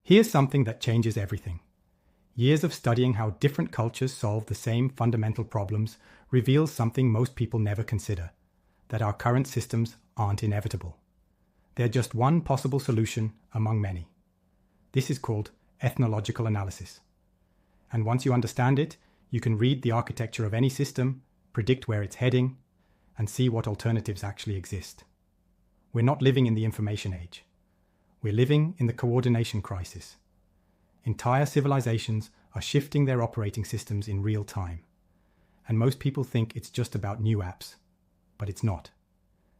Here's something that changes everything. Years of studying how different cultures solve the same fundamental problems reveals something most people never consider, that our current systems aren't inevitable. They're just one possible solution among many. This is called ethnological analysis. And once you understand it, you can read the architecture of any system, predict where it's heading, and see what alternatives actually exist. We're not living in the information age. We're living in the coordination crisis. Entire civilizations are shifting their operating systems in real time. And most people think it's just about new apps. But it's not.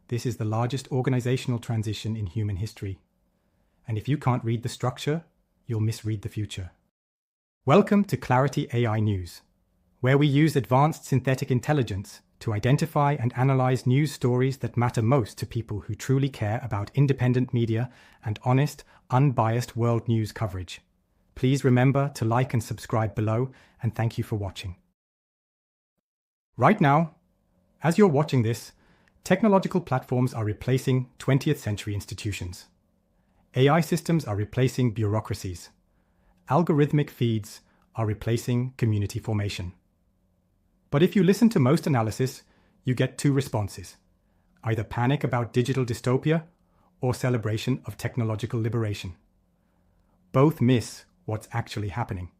This is the largest organizational transition in human history. And if you can't read the structure, you'll misread the future. Welcome to Clarity AI News, where we use advanced synthetic intelligence to identify and analyze news stories that matter most to people who truly care about independent media and honest, unbiased world news coverage. Please remember to like and subscribe below, and thank you for watching. Right now, as you're watching this, technological platforms are replacing 20th century institutions. AI systems are replacing bureaucracies. Algorithmic feeds are replacing community formation. But if you listen to most analysis, you get two responses: either panic about digital dystopia or celebration of technological liberation. Both miss what's actually happening.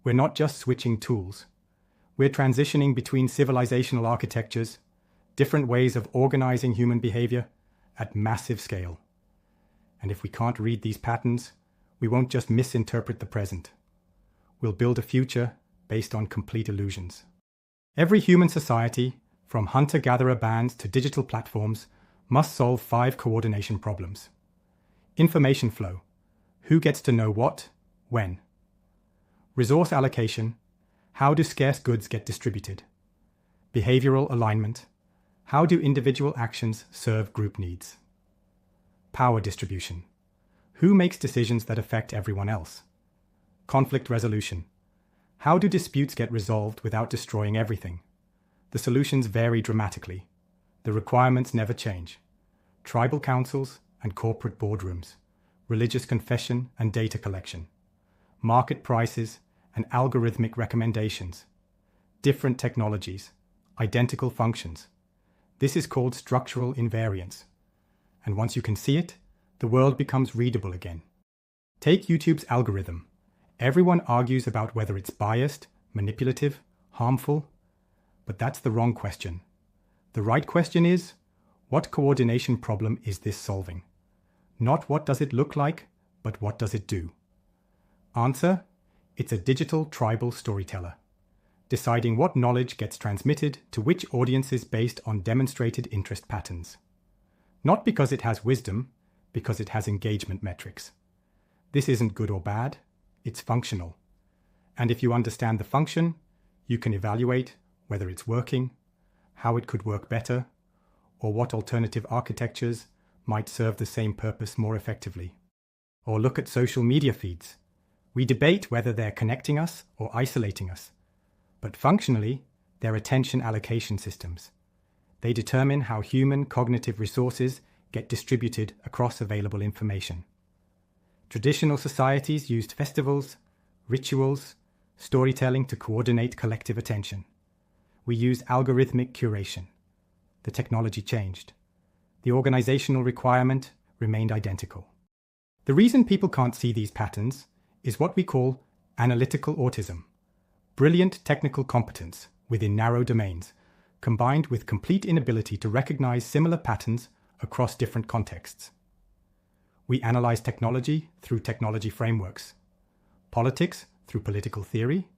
We're not just switching tools. We're transitioning between civilizational architectures, different ways of organizing human behavior at massive scale. And if we can't read these patterns, we won't just misinterpret the present. We'll build a future based on complete illusions. Every human society, from hunter-gatherer bands to digital platforms, must solve 5 coordination problems. Information flow. Who gets to know what, when? Resource allocation. How do scarce goods get distributed? Behavioral alignment. How do individual actions serve group needs? Power distribution. Who makes decisions that affect everyone else? Conflict resolution. How do disputes get resolved without destroying everything? The solutions vary dramatically. The requirements never change. Tribal councils and corporate boardrooms, religious confession and data collection, market prices and algorithmic recommendations, different technologies, identical functions. This is called structural invariance. And once you can see it, the world becomes readable again. Take YouTube's algorithm. Everyone argues about whether it's biased, manipulative, harmful, but that's the wrong question. The right question is, what coordination problem is this solving? Not what does it look like, but what does it do? Answer, it's a digital tribal storyteller, deciding what knowledge gets transmitted to which audiences based on demonstrated interest patterns. Not because it has wisdom, because it has engagement metrics. This isn't good or bad. It's functional. And if you understand the function, you can evaluate whether it's working, how it could work better, or what alternative architectures might serve the same purpose more effectively. Or look at social media feeds. We debate whether they're connecting us or isolating us. But functionally, they're attention allocation systems. They determine how human cognitive resources get distributed across available information. Traditional societies used festivals, rituals, storytelling to coordinate collective attention. We use algorithmic curation. The technology changed. The organizational requirement remained identical. The reason people can't see these patterns is what we call analytical autism, brilliant technical competence within narrow domains, combined with complete inability to recognize similar patterns across different contexts. We analyze technology through technology frameworks, politics through political theory,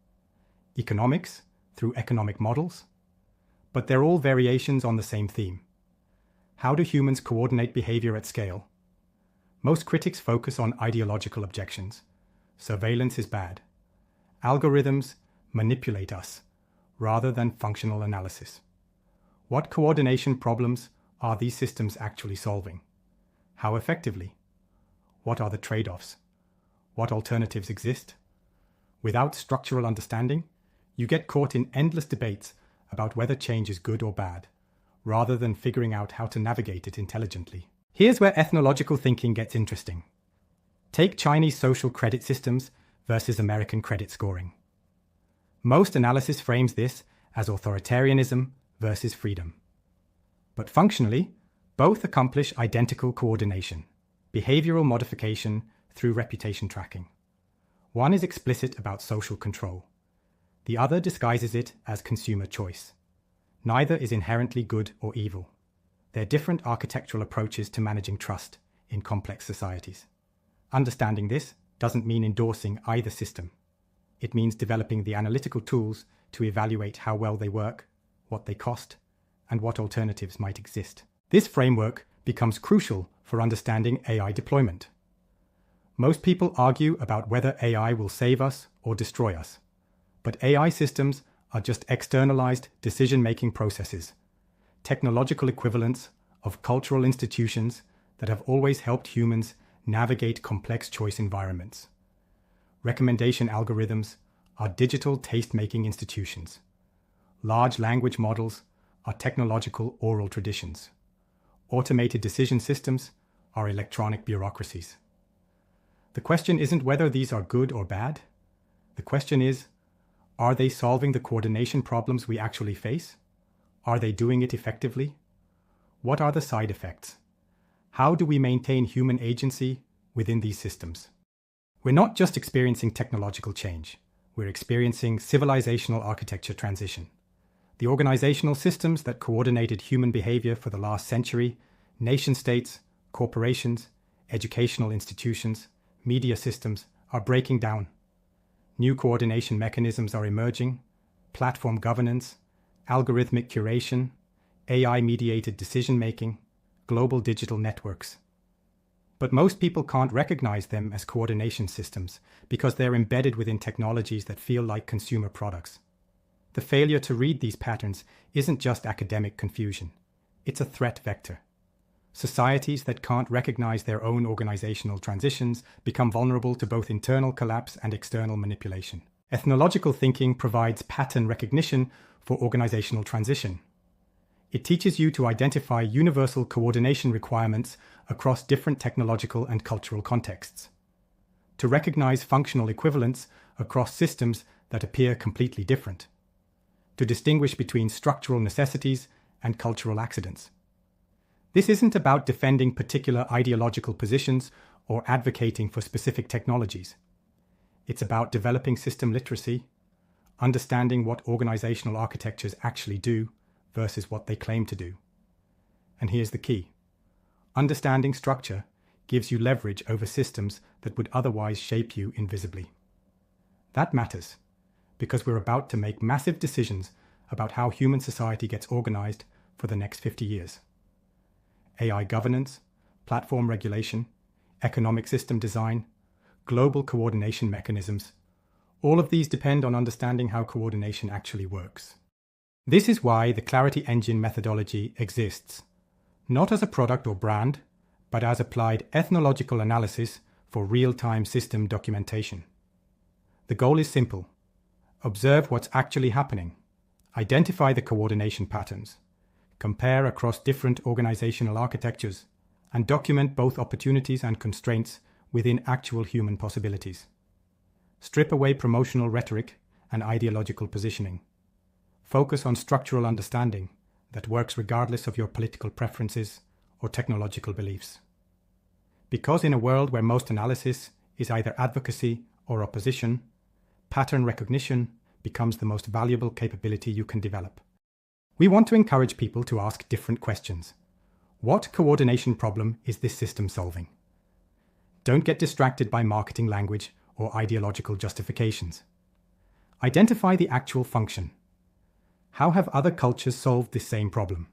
economics through economic models, but they're all variations on the same theme. How do humans coordinate behavior at scale? Most critics focus on ideological objections. Surveillance is bad. Algorithms manipulate us rather than functional analysis. What coordination problems are these systems actually solving? How effectively? What are the trade-offs? What alternatives exist? Without structural understanding, you get caught in endless debates about whether change is good or bad, rather than figuring out how to navigate it intelligently. Here's where ethnological thinking gets interesting. Take Chinese social credit systems versus American credit scoring. Most analysis frames this as authoritarianism versus freedom. But functionally, both accomplish identical coordination, behavioral modification through reputation tracking. One is explicit about social control. The other disguises it as consumer choice. Neither is inherently good or evil. They're different architectural approaches to managing trust in complex societies. Understanding this doesn't mean endorsing either system. It means developing the analytical tools to evaluate how well they work, what they cost, and what alternatives might exist. This framework becomes crucial for understanding AI deployment. Most people argue about whether AI will save us or destroy us. But AI systems are just externalized decision-making processes, technological equivalents of cultural institutions that have always helped humans navigate complex choice environments. Recommendation algorithms are digital taste-making institutions. Large language models are technological oral traditions. Automated decision systems are electronic bureaucracies. The question isn't whether these are good or bad. The question is, are they solving the coordination problems we actually face? Are they doing it effectively? What are the side effects? How do we maintain human agency within these systems? We're not just experiencing technological change. We're experiencing civilizational architecture transition. The organizational systems that coordinated human behavior for the last century, nation-states, corporations, educational institutions, media systems, are breaking down. New coordination mechanisms are emerging: platform governance, algorithmic curation, AI-mediated decision-making, global digital networks. But most people can't recognize them as coordination systems because they're embedded within technologies that feel like consumer products. The failure to read these patterns isn't just academic confusion. It's a threat vector. Societies that can't recognize their own organizational transitions become vulnerable to both internal collapse and external manipulation. Ethnological thinking provides pattern recognition for organizational transition. It teaches you to identify universal coordination requirements across different technological and cultural contexts, to recognize functional equivalents across systems that appear completely different, to distinguish between structural necessities and cultural accidents. This isn't about defending particular ideological positions or advocating for specific technologies. It's about developing system literacy, understanding what organizational architectures actually do versus what they claim to do. And here's the key. Understanding structure gives you leverage over systems that would otherwise shape you invisibly. That matters because we're about to make massive decisions about how human society gets organized for the next 50 years. AI governance, platform regulation, economic system design, global coordination mechanisms, all of these depend on understanding how coordination actually works. This is why the Clarity Engine methodology exists, not as a product or brand, but as applied ethnological analysis for real-time system documentation. The goal is simple. Observe what's actually happening. Identify the coordination patterns. Compare across different organizational architectures, and document both opportunities and constraints within actual human possibilities. Strip away promotional rhetoric and ideological positioning. Focus on structural understanding that works regardless of your political preferences or technological beliefs. Because in a world where most analysis is either advocacy or opposition, pattern recognition becomes the most valuable capability you can develop. We want to encourage people to ask different questions. What coordination problem is this system solving? Don't get distracted by marketing language or ideological justifications. Identify the actual function. How have other cultures solved this same problem?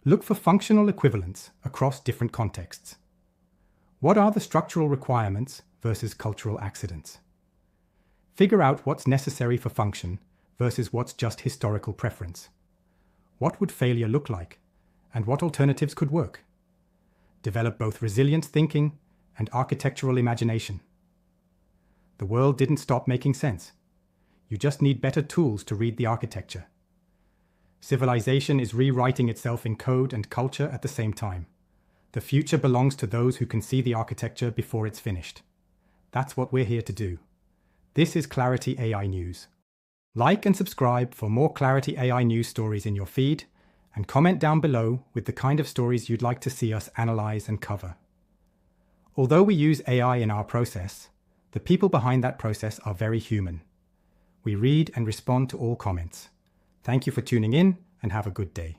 Look for functional equivalents across different contexts. What are the structural requirements versus cultural accidents? Figure out what's necessary for function versus what's just historical preference. What would failure look like, and what alternatives could work? Develop both resilience thinking and architectural imagination. The world didn't stop making sense. You just need better tools to read the architecture. Civilization is rewriting itself in code and culture at the same time. The future belongs to those who can see the architecture before it's finished. That's what we're here to do. This is Clarity AI News. Like and subscribe for more Clarity AI news stories in your feed, and comment down below with the kind of stories you'd like to see us analyze and cover. Although we use AI in our process, the people behind that process are very human. We read and respond to all comments. Thank you for tuning in and have a good day.